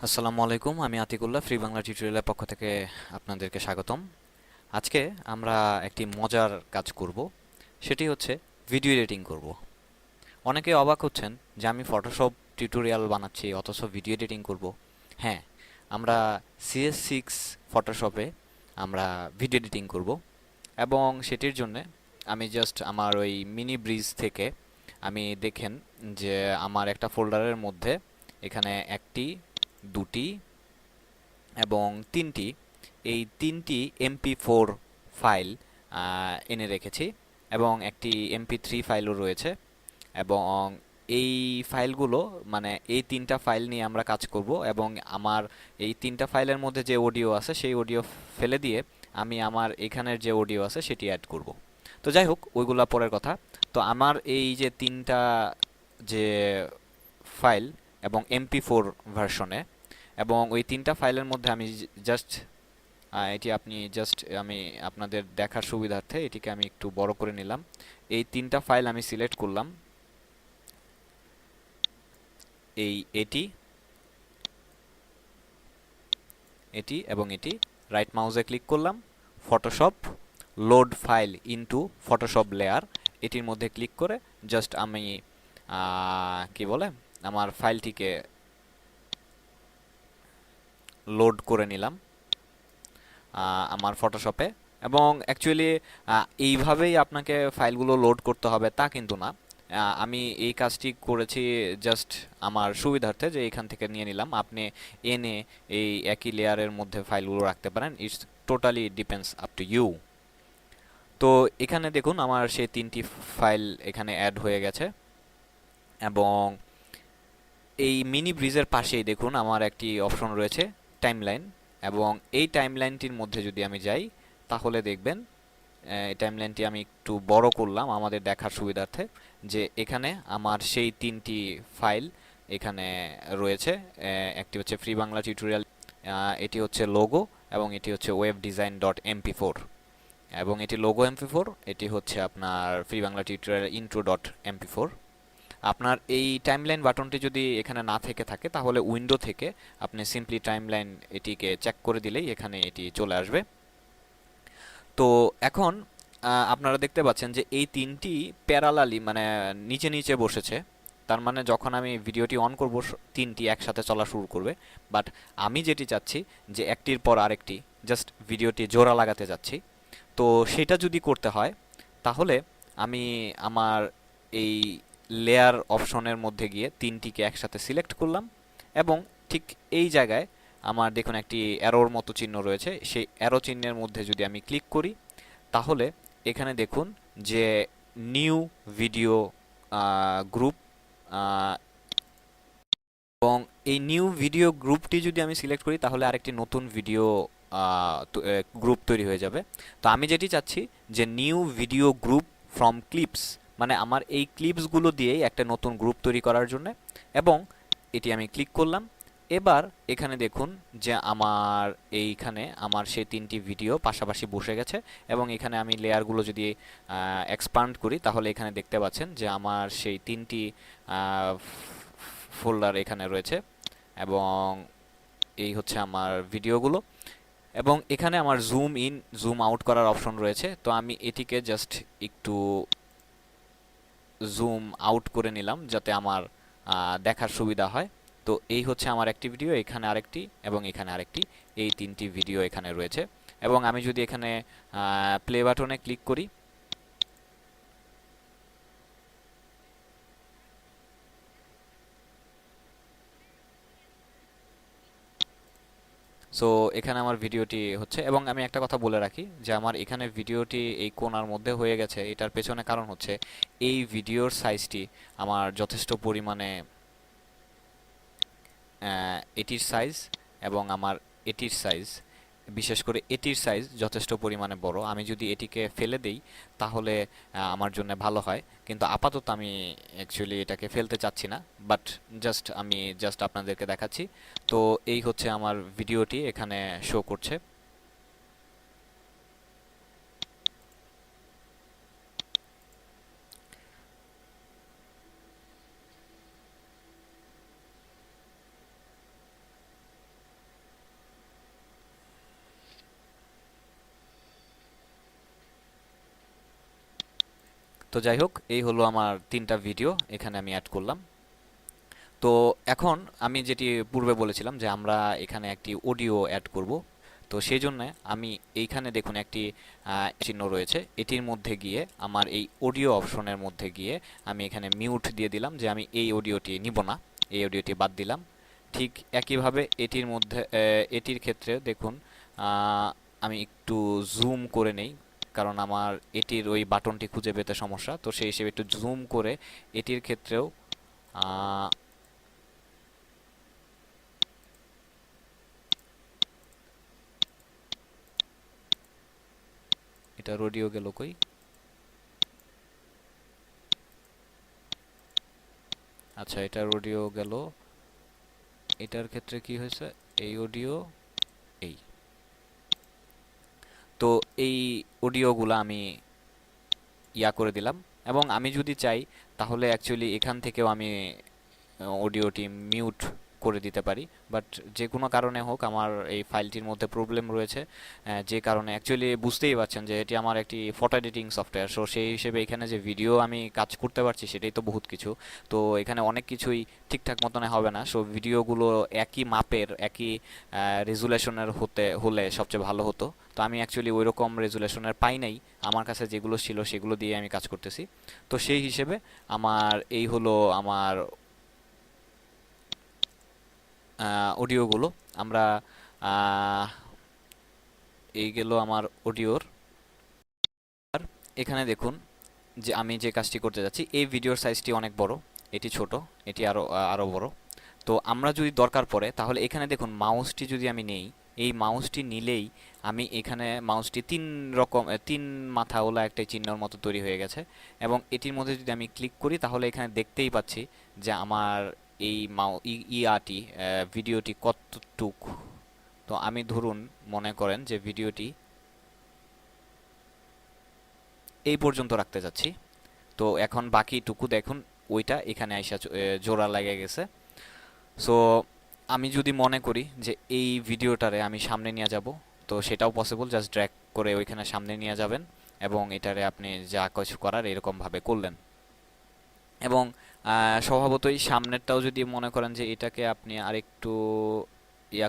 আসসালামু আলাইকুম, আমি আতিকুল্লাহ ফ্রি বাংলা টিউটোরিয়ালের পক্ষ থেকে আপনাদেরকে স্বাগতম। আজকে আমরা একটি মজার কাজ করব, সেটি হচ্ছে ভিডিও এডিটিং করব। অনেকে অবাক হচ্ছেন যে আমি ফটোশপ টিউটোরিয়াল বানাচ্ছি অথচ ভিডিও এডিটিং করব। হ্যাঁ, আমরা CS6 ফটোশপে আমরা ভিডিও এডিটিং করব এবং সেটির জন্য আমি জাস্ট আমার ওই মিনি ব্রিজ থেকে আমি দেখেন যে আমার একটা ফোল্ডারের মধ্যে এখানে একটি, দুটি এবং তিনটি, এই তিনটি MP4 ফাইল এনে রেখেছি এবং একটি MP3 ফাইলও রয়েছে। এবং এই ফাইলগুলো মানে এই তিনটা ফাইল নিয়ে আমরা কাজ করব এবং আমার এই তিনটা ফাইলের মধ্যে যে অডিও আছে সেই অডিও ফেলে দিয়ে আমি আমার এখানের যে অডিও আছে সেটি অ্যাড করব। তো যাই হোক, ওইগুলা পরের কথা। তো আমার এই যে তিনটা যে ফাইল এবং MP4 ভার্সনে, এবং ওই তিনটা ফাইলের মধ্যে আমি জাস্ট এটি আপনি জাস্ট আমি আপনাদের দেখার সুবিধার্থে এটিকে আমি একটু বড় করে নিলাম। এই তিনটা ফাইল আমি সিলেক্ট করলাম, এটি এটি এবং এটি। রাইট মাউসে ক্লিক করলাম, Photoshop, load file into Photoshop layer, এটির মধ্যে ক্লিক করে জাস্ট আমি কি বলে আমার ফাইলটিকে লোড করে নিলাম আমার ফটোশপে। এবং অ্যাকচুয়ালি এইভাবেই আপনাকে ফাইলগুলো লোড করতে হবে তা কিন্তু না। আমি এই কাজটি করেছি জাস্ট আমার সুবিধার্থে, যে এখান থেকে নিয়ে নিলাম। আপনি এনে এই একই লেয়ারের মধ্যে ফাইলগুলো রাখতে পারেন। It's totally depends up to you. তো এখানে দেখুন আমার সেই তিনটি ফাইল এখানে অ্যাড হয়ে গেছে। এবং এই মিনি ব্রিজের পাশেই দেখুন আমার একটি অপশন রয়েছে টাইমলাইন, এবং এই টাইমলাইনটির মধ্যে যদি আমি যাই তাহলে দেখবেন এই টাইমলাইনটি আমি একটু বড় করলাম আমাদের দেখার সুবিধার্থে, যে এখানে আমার সেই তিনটি ফাইল এখানে রয়েছে। একটি হচ্ছে ফ্রি বাংলা টিউটোরিয়াল, এটি হচ্ছে লোগো, এবং এটি হচ্ছে ওয়েব ডিজাইন ডট MP4, এবং এটি লোগো MP4, এটি হচ্ছে আপনার free Bangla tutorial intro dot MP4। আপনার এই টাইমলাইন বাটনটি যদি এখানে না থেকে থাকে তাহলে উইন্ডো থেকে আপনি সিম্পলি টাইমলাইন এটিকে চেক করে দিলেই এখানে এটি চলে আসবে। তো এখন আপনারা দেখতে পাচ্ছেন যে এই তিনটি প্যারালালি মানে নিচে নিচে বসেছে। তার মানে যখন আমি ভিডিওটি অন করব তিনটি একসাথে চলা শুরু করবে। বাট আমি যেটি চাচ্ছি যে একটির পর আরেকটি জাস্ট ভিডিওটি জোড়া লাগাতে যাচ্ছি। তো সেটা যদি করতে হয় তাহলে আমি আমার এই লেয়ার অপশনের মধ্যে গিয়ে তিনটিকে একসাথে সিলেক্ট করলাম, এবং ঠিক এই জায়গায় আমার দেখুন একটি অ্যারোর মতো চিহ্ন রয়েছে। সেই অ্যারো চিহ্নের মধ্যে যদি আমি ক্লিক করি তাহলে এখানে দেখুন যে নিউ ভিডিও গ্রুপ, এবং এই নিউ ভিডিও গ্রুপটি যদি আমি সিলেক্ট করি তাহলে আরেকটি নতুন ভিডিও গ্রুপ তৈরি হয়ে যাবে। তো আমি যেটি চাচ্ছি যে new video group from clips, মানে আমার এই ক্লিপসগুলো দিয়েই একটা নতুন গ্রুপ তৈরি করার জন্য। এবং এটি আমি ক্লিক করলাম। এবার এখানে দেখুন যে আমার এইখানে আমার সেই তিনটি ভিডিও পাশাপাশি বসে গেছে, এবং এখানে আমি লেয়ারগুলো যদি এক্সপান্ড করি তাহলে এখানে দেখতে পাচ্ছেন যে আমার সেই তিনটি ফোল্ডার এখানে রয়েছে, এবং এই হচ্ছে আমার ভিডিওগুলো। এবং এখানে আমার জুম ইন জুম আউট করার অপশন রয়েছে। তো আমি এটিকে জাস্ট একটু জুম আউট করে নিলাম যাতে আমার দেখার সুবিধা হয়। তো এই হচ্ছে আমার একটি ভিডিও, এখানে আরেকটি এবং এখানে আরেকটি, এই তিনটি ভিডিও এখানে রয়েছে। এবং আমি যদি এখানে প্লে বাটনে ক্লিক করি সো এখানে আমার ভিডিওটি হচ্ছে। এবং আমি একটা কথা বলে রাখি যে আমার এখানে ভিডিওটি এই কোণার মধ্যে হয়ে গেছে, এটার পেছনে কারণ হচ্ছে এই ভিডিওর সাইজটি আমার যথেষ্ট পরিমাণে এটির সাইজ এবং আমার এটির সাইজ, বিশেষ করে এটির সাইজ যথেষ্ট পরিমাণে বড়। আমি যদি এটিকে ফেলে দেই তাহলে আমার জন্য ভালো হয়, কিন্তু আপাতত আমি অ্যাকচুয়ালি এটাকে ফেলতে চাচ্ছি না। বাট আমি জাস্ট আপনাদেরকে দেখাচ্ছি। তো এই হচ্ছে আমার ভিডিওটি এখানে শো করছে। তো যাই হোক, এই হলো আমার 3টা ভিডিও এখানে আমি অ্যাড করলাম। তো এখন আমি যেটি পূর্বে বলেছিলাম যে আমরা এখানে একটি অডিও অ্যাড করব। তো সেই জন্য আমি এইখানে দেখুন একটি চিহ্ন রয়েছে, এটির মধ্যে গিয়ে আমার এই অডিও অপশনের মধ্যে গিয়ে আমি এখানে মিউট দিয়ে দিলাম যে আমি এই অডিওটি নিব না, এই অডিওটি বাদ দিলাম। ঠিক একইভাবে এটির মধ্যে এটির ক্ষেত্রে দেখুন আমি একটু জুম করে নেই, কারণ আমার এটির ওই বাটনটি খুঁজে পেতে সমস্যা, তো সেই হিসেবে একটু জুম করে এটির ক্ষেত্রেও এটার অডিও গেল কই? আচ্ছা, এটার অডিও গেল, এটার ক্ষেত্রে কি হয়েছে, এই অডিও, এই। তো এই অডিওগুলো আমি করে দিলাম, এবং আমি যদি চাই তাহলে অ্যাকচুয়ালি এখান থেকেও আমি অডিওটি মিউট করে দিতে পারি। বাট যে কোনো কারণে হোক আমার এই ফাইলটির মধ্যে প্রবলেম রয়েছে, যে কারণে অ্যাকচুয়ালি বুঝতেই পারছেন যে এটি আমার একটি ফটো এডিটিং সফটওয়্যার। সো সেই হিসেবে এখানে যে ভিডিও আমি কাজ করতে পারছি সেটাই তো বহুত কিছু। তো এখানে অনেক কিছুই ঠিকঠাক মতনে হবে না। সো ভিডিওগুলো একই মাপের, একই রেজুলেশনের হলে সবচেয়ে ভালো হতো। তো আমি অ্যাকচুয়ালি ওই রকম রেজুলেশনের পাই নাই, আমার কাছে যেগুলো ছিল সেগুলো দিয়ে আমি কাজ করতেছি। তো সেই হিসেবে আমার এই হলো আমার অডিওগুলো। আমরা এই গেল আমার অডিওর। আর এখানে দেখুন যে আমি যে কাজটি করতে যাচ্ছি, এই ভিডিওর সাইজটি অনেক বড়, এটি ছোট, এটি আরো বড়। তো আমরা যদি দরকার পড়ে তাহলে এখানে দেখুন মাউসটি যদি আমি নেই, এই মাউসটি নিলেই আমি এখানে মাউসটি তিন মাথাওয়ালা একটা চিহ্নর মতো তৈরি হয়ে গেছে, এবং এটির মধ্যে যদি আমি ক্লিক করি তাহলে এখানে দেখতেই পাচ্ছি যে আমার এই ইয়াটি ভিডিওটি কতটুক। তো আমি ধরুন মনে করেন যে ভিডিওটি এই পর্যন্ত রাখতে যাচ্ছি। তো এখন বাকিটুকু দেখুন, ওইটা এখানে আইসা জোড়া লেগে গেছে। সো আমি যদি মনে করি যে এই ভিডিওটারে আমি সামনে নিয়ে যাব, তো সেটাও পসিবল, জাস্ট ড্র্যাগ করে ওইখানে সামনে নিয়ে যাবেন এবং এটারে আপনি যা কিছু করার এরকমভাবে করলেন। এবং স্বভাবতই সামনেরটাও যদি মনে করেন যে এটাকে আপনি আরেকটু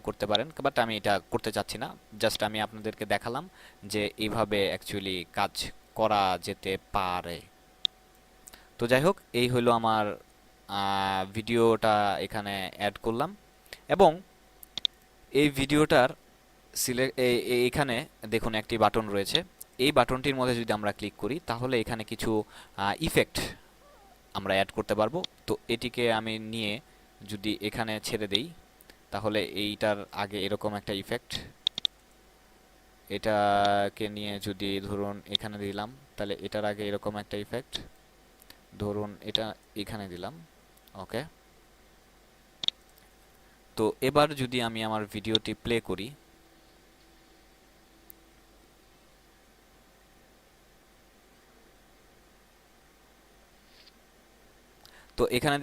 করতে পারেন, বাট আমি এটা করতে চাচ্ছি না। জাস্ট আমি আপনাদেরকে দেখালাম যে এইভাবে অ্যাকচুয়ালি কাজ করা যেতে পারে। তো যাই হোক, এই হলো আমার ভিডিওটা এখানে অ্যাড করলাম, এবং এই ভিডিওটার এখানে দেখুন একটি বাটন রয়েছে। এই বাটনটির মধ্যে যদি আমরা ক্লিক করি তাহলে এখানে কিছু ইফেক্ট আমরা অ্যাড করতে পারবো। তো এটিকে আমি নিয়ে যদি এখানে ছেড়ে দেই তাহলে এইটার আগে এরকম একটা ইফেক্ট, এটাকে নিয়ে যদি ধরুন এখানে দিলাম তাহলে এটার আগে এরকম একটা ইফেক্ট, ধরুন এটা এখানে দিলাম। ওকে, তো এবার যদি আমি আমার ভিডিওটি প্লে করি, তো এখানে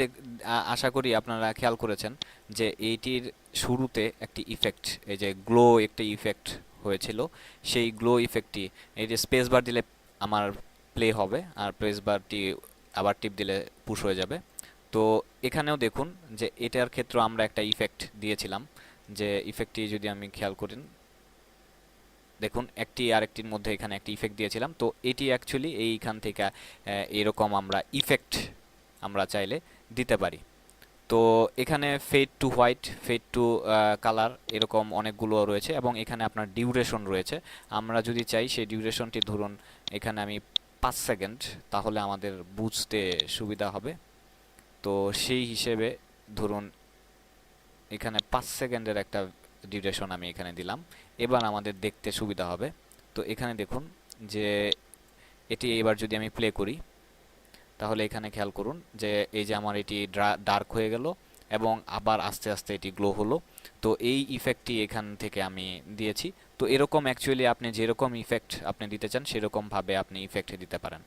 আশা করি আপনারা খেয়াল করেছেন যে এইটির শুরুতে একটি ইফেক্ট, এই যে গ্লো একটা ইফেক্ট হয়েছিল, সেই গ্লো ইফেক্টটি এই যে স্পেস বার দিলে আমার প্লে হবে, আর প্রেস বারটি আবার টিপ দিলে পুশ হয়ে যাবে। তো এখানেও দেখুন যে এটার ক্ষেত্রে আমরা একটা ইফেক্ট দিয়েছিলাম, যে ইফেক্টটি যদি আমি খেয়াল করেন দেখুন একটি আরেকটির মধ্যে এখানে একটি ইফেক্ট দিয়েছিলাম। তো এটি অ্যাকচুয়ালি এইখান থেকে এরকম আমরা ইফেক্ট আমরা চাইলে দিতে পারি। তো এখানে fade to white, fade to colour, এরকম অনেকগুলো রয়েছে, এবং এখানে আপনার ডিউরেশন রয়েছে। আমরা যদি চাই সেই ডিউরেশনটি ধরুন এখানে আমি 5 সেকেন্ড, তাহলে আমাদের বুঝতে সুবিধা হবে। তো সেই হিসেবে ধরুন এখানে 5 সেকেন্ডের একটা ডিউরেশন আমি এখানে দিলাম, এবার আমাদের দেখতে সুবিধা হবে। তো এখানে দেখুন যে এটি এবার যদি আমি প্লে করি তাহলে এখানে খেয়াল করুন যে এই যে আমার এটি ডার্ক হয়ে গেল এবং আবার আস্তে আস্তে এটি গ্লো হলো। তো এই ইফেক্টটি এখান থেকে আমি দিয়েছি। তো এরকম অ্যাকচুয়ালি আপনি যেরকম ইফেক্ট আপনি দিতে চান সেরকম ভাবে আপনি ইফেক্ট দিতে পারেন।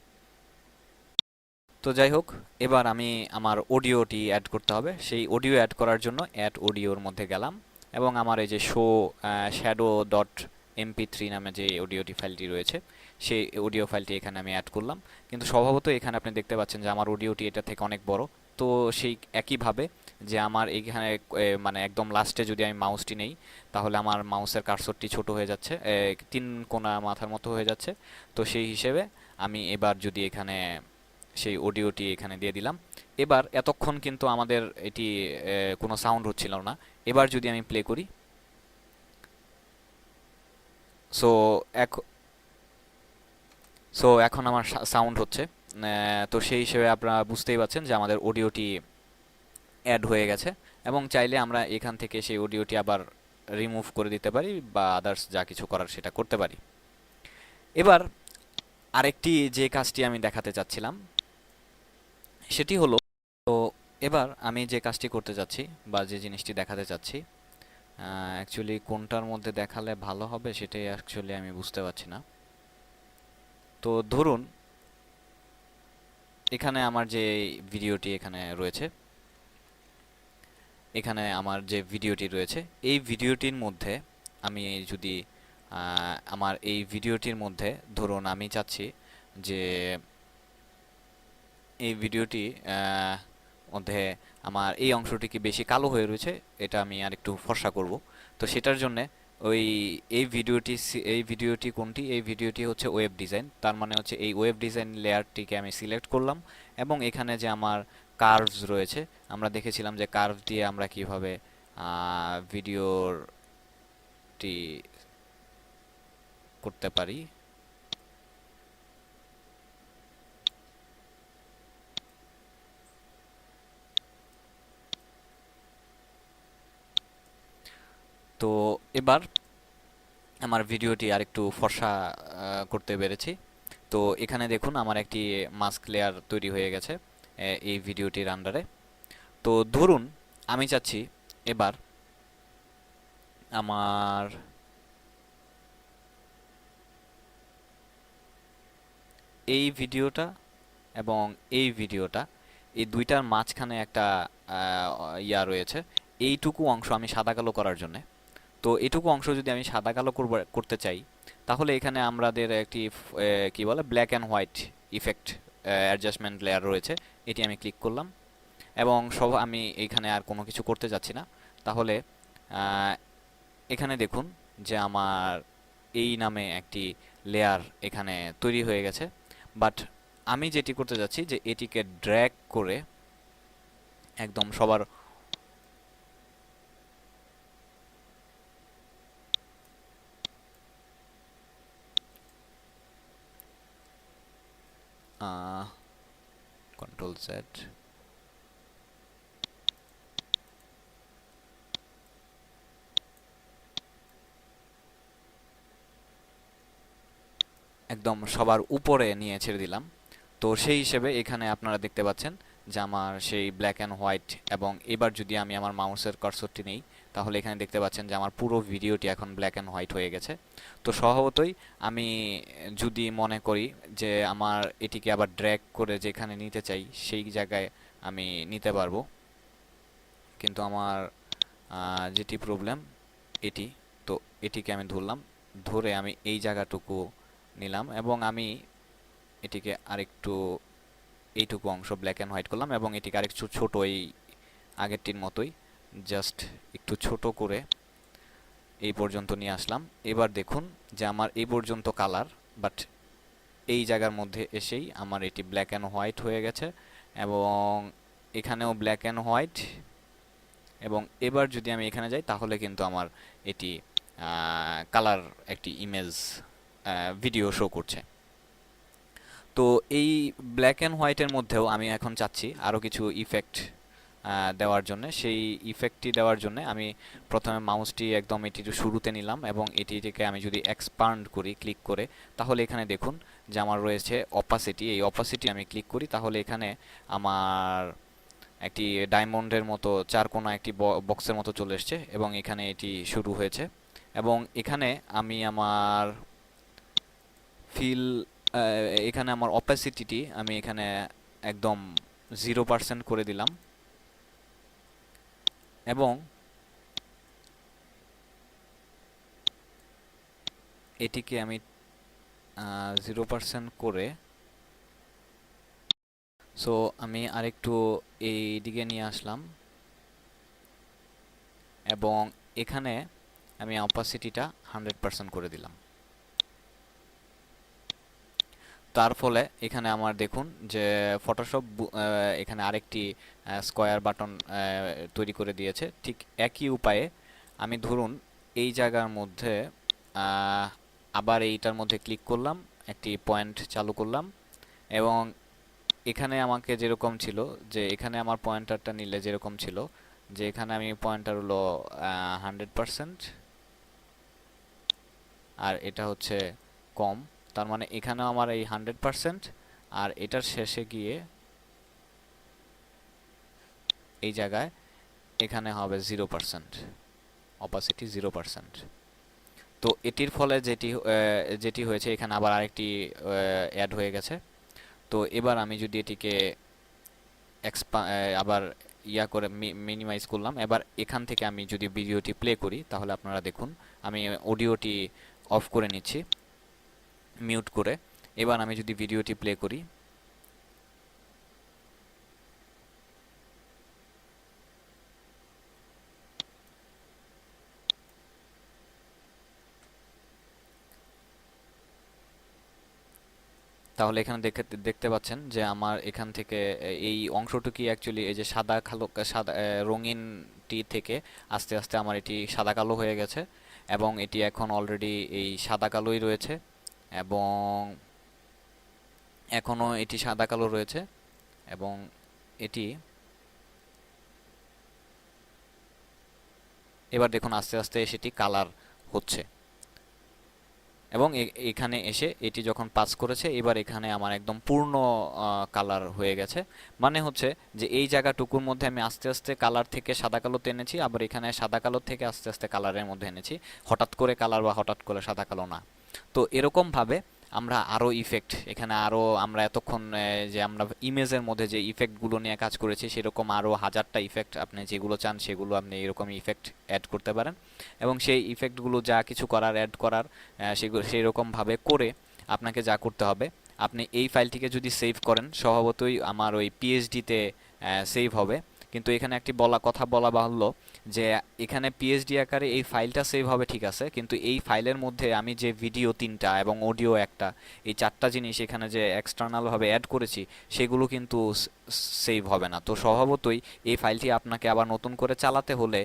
তো যাই হোক, এবার আমি আমার অডিওটি অ্যাড করতে হবে। সেই অডিও অ্যাড করার জন্য অ্যাড অডিওর মধ্যে গেলাম, এবং আমার এই যে শো শ্যাডো ডট MP3 নামে যে অডিওটি ফাইলটি রয়েছে সেই অডিও ফাইলটি এখানে আমি অ্যাড করলাম। কিন্তু স্বভাবত এখানে আপনি দেখতে পাচ্ছেন যে আমার অডিওটি এটা থেকে অনেক বড়। তো সেই একইভাবে যে আমার এইখানে মানে একদম লাস্টে যদি আমি মাউসটি নেই তাহলে আমার মাউসের কার্সরটি ছোট হয়ে যাচ্ছে, তিন কোণা মাথার মতো হয়ে যাচ্ছে। তো সেই হিসেবে আমি এবার যদি এখানে সেই অডিওটি এখানে দিয়ে দিলাম। এবার এতক্ষণ কিন্তু আমাদের এটি কোনো সাউন্ড হচ্ছিল না। এবার যদি আমি প্লে করি, সো এখন এখন আমার সাউন্ড হচ্ছে। তো সেই হিসেবে আপনারা বুঝতেই পারছেন যে আমাদের অডিওটি অ্যাড হয়ে গেছে, এবং চাইলে আমরা এখান থেকে সেই অডিওটি আবার রিমুভ করে দিতে পারি বা আদার্স যা কিছু করার সেটা করতে পারি। এবার আরেকটি যে কাজটি আমি দেখাতে চাচ্ছিলাম সেটি হলো, তো এবার আমি যে কাজটি করতে যাচ্ছি বা যে জিনিসটি দেখাতে চাচ্ছি, অ্যাকচুয়ালি কোনটার মধ্যে দেখালে ভালো হবে সেটাই অ্যাকচুয়ালি আমি বুঝতে পারছি না। তো ধরুন এখানে আমার যে ভিডিওটি এখানে রয়েছে, এখানে আমার যে ভিডিওটি রয়েছে এই ভিডিওটির মধ্যে আমি যদি আমার এই ভিডিওটির মধ্যে ধরুন আমি চাচ্ছি যে এই ভিডিওটি মধ্যে আমার এই অংশটি কি বেশি কালো হয়ে রয়েছে, এটা আমি আর একটু ফর্সা করব। তো সেটার জন্য ওই এই ভিডিওটি কোনটি, এই ভিডিওটি হচ্ছে ওয়েব ডিজাইন, তার মানে হচ্ছে এই ওয়েব ডিজাইন লেয়ারটিকে আমি সিলেক্ট করলাম, এবং এখানে যে আমার কার্ভস রয়েছে, আমরা দেখেছিলাম যে কার্ভ দিয়ে আমরা কিভাবে ভিডিওটি করতে পারি। তো এবার আমার ভিডিওটি আরেকটু ফর্সা করতে পেরেছি। তো এখানে দেখুন আমার একটি মাস্ক লেয়ার তৈরি হয়ে গেছে এই ভিডিওটির আন্ডারে। তো ধরুন আমি চাচ্ছি এবার আমার এই ভিডিওটা এবং এই ভিডিওটা, এই দুইটার মাঝখানে একটা ইয়া রয়েছে, এইটুকু অংশ আমি সাদা কালো করার জন্য। তো এটুকু অংশ যদি আমি সাদা কালো করতে চাই, তাহলে এখানে আমাদের একটি কি বলে black and white effect adjustment layer রয়েছে, এটি আমি ক্লিক করলাম, এবং আমি এখানে আর কোনো কিছু করতে যাচ্ছি না। তাহলে আহ, এখানে দেখুন যে আমার এই নামে একটি লেয়ার এখানে তৈরি হয়ে গেছে। বাট আমি যেটি করতে যাচ্ছি যে এটিকে ড্র্যাগ করে একদম সবার কন্ট্রোল সেট, একদম সবার উপরে নিয়ে ছেড়ে দিলাম। তো সেই হিসেবে এখানে আপনারা দেখতে পাচ্ছেন যে আমার সেই ব্ল্যাক অ্যান্ড হোয়াইট, এবং এবার যদি আমি আমার মাউসের কার্সরটি নেই তাহলে এখানে দেখতে পাচ্ছেন যে আমার পুরো ভিডিওটি এখন ব্ল্যাক অ্যান্ড হোয়াইট হয়ে গেছে। তো স্বভাবতই আমি যদি মনে করি যে আমার এটিকে আবার ড্র্যাগ করে যেখানে নিতে চাই সেই জায়গায় আমি নিতে পারবো, কিন্তু আমার যেটি প্রবলেম এটি, তো এটিকে আমি ধরলাম, ধরে আমি এই জায়গাটুকু নিলাম, এবং আমি এটিকে আরেকটু এইটুকু অংশ ব্ল্যাক অ্যান্ড হোয়াইট করলাম, এবং এটিকে আরেকটু ছোট, এই আগেরটির মতোই জাস্ট একটু ছোট করে এই পর্যন্ত নিয়ে আসলাম। এবার দেখুন যে আমার এই পর্যন্ত কালার, বাট এই জায়গার মধ্যে এসেই আমার এটি ব্ল্যাক অ্যান্ড হোয়াইট হয়ে গেছে, এবং এখানেও ব্ল্যাক অ্যান্ড হোয়াইট, এবং এবার যদি আমি এখানে যাই তাহলে কিন্তু আমার এটি কালার একটি ইমেজ ভিডিও শো করছে। তো এই ব্ল্যাক অ্যান্ড হোয়াইটের মধ্যেও আমি এখন চাচ্ছি আরও কিছু ইফেক্ট দেওয়ার জন্য। সেই ইফেক্টটি দেওয়ার জন্য আমি প্রথমে মাউসটি একদম এটির শুরুতে নিলাম, এবং এটিকে আমি যদি এক্সপান্ড করি ক্লিক করে, তাহলে এখানে দেখুন যে আমার রয়েছে অপাসিটি। এই অপাসিটি আমি ক্লিক করি, তাহলে এখানে আমার একটি ডায়মন্ডের মতো চারকোনা একটি বক্সের মতো চলে এসছে, এবং এখানে এটি শুরু হয়েছে। এবং এখানে আমি আমার ফিল এখানে আমার অপাসিটিটি আমি এখানে একদম 0% করে দিলাম, এবং এটিকে আমি 0% করে, সো আমি আরেকটু এই দিকে নিয়ে আসলাম এবং এখানে আমি অপাসিটিটা 100% করে দিলাম। তার ফলে এখানে আমার দেখুন যে ফটোশপ এখানে আরেকটি স্কয়ার বাটন তৈরি করে দিয়েছে। ঠিক একই উপায়ে আমি ধরুন এই জায়গার মধ্যে আবার এইটার মধ্যে ক্লিক করলাম, একটি পয়েন্ট চালু করলাম এবং এখানে আমাকে যেরকম ছিল, যে এখানে আমার পয়েন্টারটা নিলে যেরকম ছিল, যে এখানে আমি পয়েন্টার হলো 100% আর এটা হচ্ছে কম, তার মানে এখানেও আমার এই 100% আর এটার শেষে গিয়ে এই জায়গায় এখানে হবে 0%, অপাসিটি 0%। তো এটির ফলে যেটি হয়েছে, এখানে আবার আরেকটি অ্যাড হয়ে গেছে। তো এবার আমি যদি এটিকে আবার করে মিনিমাইজ করলাম, এবার এখান থেকে আমি যদি ভিডিওটি প্লে করি তাহলে আপনারা দেখুন আমি অডিওটি অফ করে নিচ্ছি মিউট করে। এবার আমি যদি ভিডিওটি প্লে করি, তাহলে এখানে দেখতে পাচ্ছেন যে আমার এখান থেকে এই অংশটুকুই অ্যাকচুয়ালি এই যে সাদা কালো সাদা রঙিনটি থেকে আস্তে আস্তে আমার এটি সাদা কালো হয়ে গেছে এবং এটি এখন অলরেডি এই সাদা কালোই রয়েছে এবং এখনও এটি সাদা কালো রয়েছে এবং এটি এবার দেখুন আস্তে আস্তে সেটি কালার হচ্ছে এবং এখানে এসে এটি যখন পাস করেছে এবার এখানে আমার একদম পূর্ণ কালার হয়ে গেছে। মানে হচ্ছে যে এই জায়গাটুকুর মধ্যে আমি আস্তে আস্তে কালার থেকে সাদা কালোতে এনেছি, আবার এখানে সাদা কালো থেকে আস্তে আস্তে কালারের মধ্যে এনেছি, হঠাৎ করে কালার বা হঠাৎ করে সাদা কালো না। তো এরকমভাবে আমরা আরও ইফেক্ট এখানে আরও আমরা এতক্ষণ যে আমরা ইমেজের মধ্যে যে ইফেক্টগুলো নিয়ে কাজ করেছি সেরকম আরও হাজারটা ইফেক্ট আপনি যেগুলো চান সেগুলো আপনি এরকম ইফেক্ট অ্যাড করতে পারেন এবং সেই ইফেক্টগুলো যা কিছু করার অ্যাড করার সেগুলো সেই রকমভাবে করে আপনাকে যা করতে হবে, আপনি এই ফাইলটিকে যদি সেভ করেন স্বভাবতই আমার ওই পিএইচডিতে সেভ হবে। কিন্তু এখানে একটি কথা বলা বাহুল্য যে এখানে পিএইচডি আকারে এই ফাইলটা সেভ হবে ঠিক আছে, কিন্তু এই ফাইলের মধ্যে আমি যে ভিডিও 3টা এবং অডিও একটা, এই 4টা জিনিস এখানে যে এক্সটার্নালভাবে অ্যাড করেছি সেগুলো কিন্তু সেভ হবে না। তো স্বভাবতই এই ফাইলটি আপনাকে আবার নতুন করে চালাতে হলে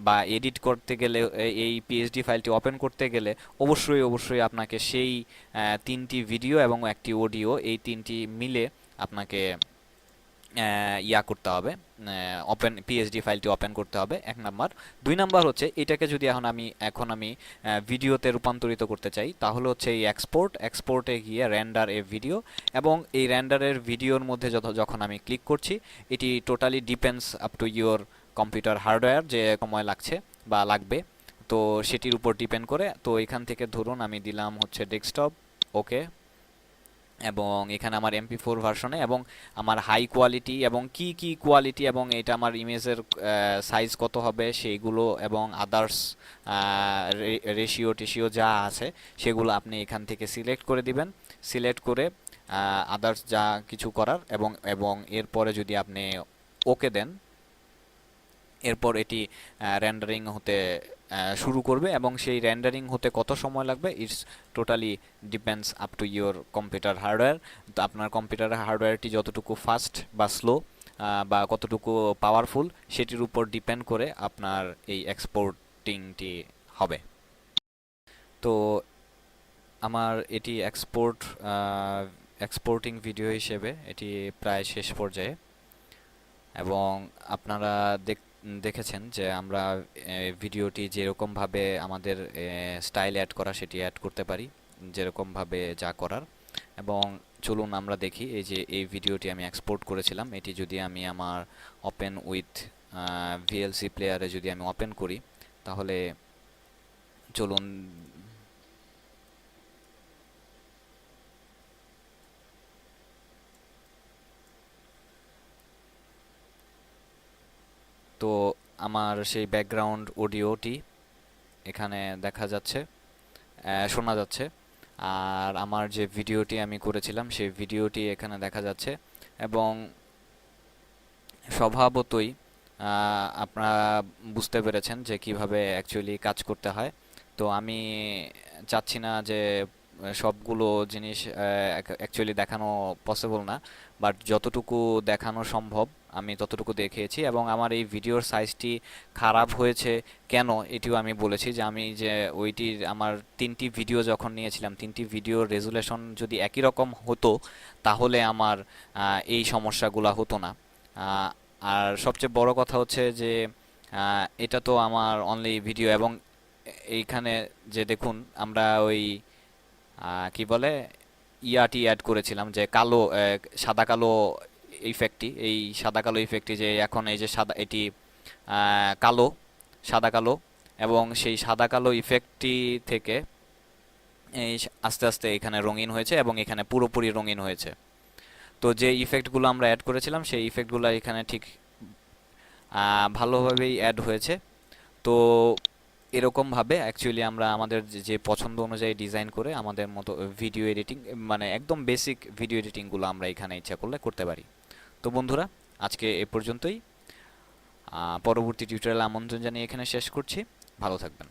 বা এডিট করতে গেলে, এই পিএইচডি ফাইলটি ওপেন করতে গেলে অবশ্যই অবশ্যই আপনাকে সেই 3টি ভিডিও এবং একটি অডিও, এই 3টি মিলে আপনাকে করতে হবে, পিএইচডি ফাইলটি ওপেন করতে হবে, 1 নাম্বার। 2 নাম্বার হচ্ছে এটাকে যদি এখন আমি ভিডিওতে রূপান্তরিত করতে চাই তাহলে হচ্ছে এই এক্সপোর্টে গিয়ে রেন্ডার এ ভিডিও এবং এই রেন্ডারের ভিডিওর মধ্যে যখন আমি ক্লিক করছি এটি totally depends up to your computer hardware যে সময় লাগছে বা লাগবে, তো সেটির উপর ডিপেন্ড করে। তো এখান থেকে ধরুন আমি দিলাম হচ্ছে ডেস্কটপ, ওকে, এবং এখানে আমার MP4 ভার্সনে এবং আমার হাই কোয়ালিটি এবং কি কোয়ালিটি এবং এটা আমার ইমেজের সাইজ কত হবে সেইগুলো এবং আদার্স রেশিও যা আছে সেগুলো আপনি এখান থেকে সিলেক্ট করে দিবেন। সিলেক্ট করে আদার্স যা কিছু করার এবং এরপরে যদি আপনি ওকে দেন এরপর এটি রেন্ডারিং হতে শুরু করবে এবং সেই রেন্ডারিং হতে কত সময় লাগবে it's totally depends up to your computer hardware. তো আপনার কম্পিউটার হার্ডওয়্যারটি যতটুকু ফাস্ট বা স্লো বা কতটুকু পাওয়ারফুল সেটির উপর ডিপেন্ড করে আপনার এই এক্সপোর্টিংটি হবে। তো আমার এটি এক্সপোর্টিং ভিডিও হিসেবে এটি প্রায় শেষ পর্যায়ে এবং আপনারা দেখেছেন যে আমরা ভিডিওটি যেরকমভাবে আমাদের স্টাইল অ্যাড করা সেটি অ্যাড করতে পারি যেরকমভাবে যা করার। এবং চলুন আমরা দেখি এই যে এই ভিডিওটি আমি এক্সপোর্ট করেছিলাম এটি যদি আমি আমার ওপেন উইথ ভিএলসি প্লেয়ারে যদি আমি ওপেন করি তাহলে চলুন তো আমার সেই ব্যাকগ্রাউন্ড অডিওটি এখানে দেখা যাচ্ছে শোনা যাচ্ছে। আর আমার যে ভিডিওটি আমি করেছিলাম সেই ভিডিওটি এখানে দেখা যাচ্ছে। এবং স্বভাবতই আপনারা বুঝতে পেরেছেন যে কিভাবে অ্যাকচুয়ালি কাজ করতে হয়। তো আমি চাচ্ছি না যে সবগুলো জিনিস অ্যাকচুয়ালি দেখানো পসিবল না, বাট যতটুকু দেখানো সম্ভব আমি ততটুকু দেখিয়েছি। এবং আমার এই ভিডিওর সাইজটি খারাপ হয়েছে কেন এটিও আমি বলেছি, যে আমি যে ওইটির আমার 3টি ভিডিও যখন নিয়েছিলাম 3টি ভিডিওর রেজুলেশন যদি একই রকম হতো তাহলে আমার এই সমস্যাগুলো হতো না। আহ, আর সবচেয়ে বড় কথা হচ্ছে যে এটা তো আমার অনলি ভিডিও, এবং এইখানে যে দেখুন আমরা ওই কি বলে ইয়াটি অ্যাড করেছিলাম, যে কালো সাদা কালো ইফেক্টটি, এই সাদা কালো ইফেক্টটি যে এখন এই যে সাদা এটি কালো, সাদা কালো, এবং সেই সাদা কালো ইফেক্টটি থেকে এই আস্তে আস্তে এখানে রঙিন হয়েছে এবং এখানে পুরোপুরি রঙিন হয়েছে। তো যে ইফেক্টগুলো আমরা অ্যাড করেছিলাম সেই ইফেক্টগুলো এখানে ঠিক ভালোভাবেই অ্যাড হয়েছে। তো এরকমভাবে অ্যাকচুয়ালি আমরা আমাদের যে পছন্দ অনুযায়ী ডিজাইন করে আমাদের মতো ভিডিও এডিটিং, মানে একদম বেসিক ভিডিও এডিটিংগুলো আমরা এখানে ইচ্ছা করলে করতে পারি। তো বন্ধুরা, আজকে এ পর্যন্তই। পরবর্তী টিউটোরিয়ালে আমন্ত্রণ জানিয়ে এখানে শেষ করছি। ভালো থাকবেন।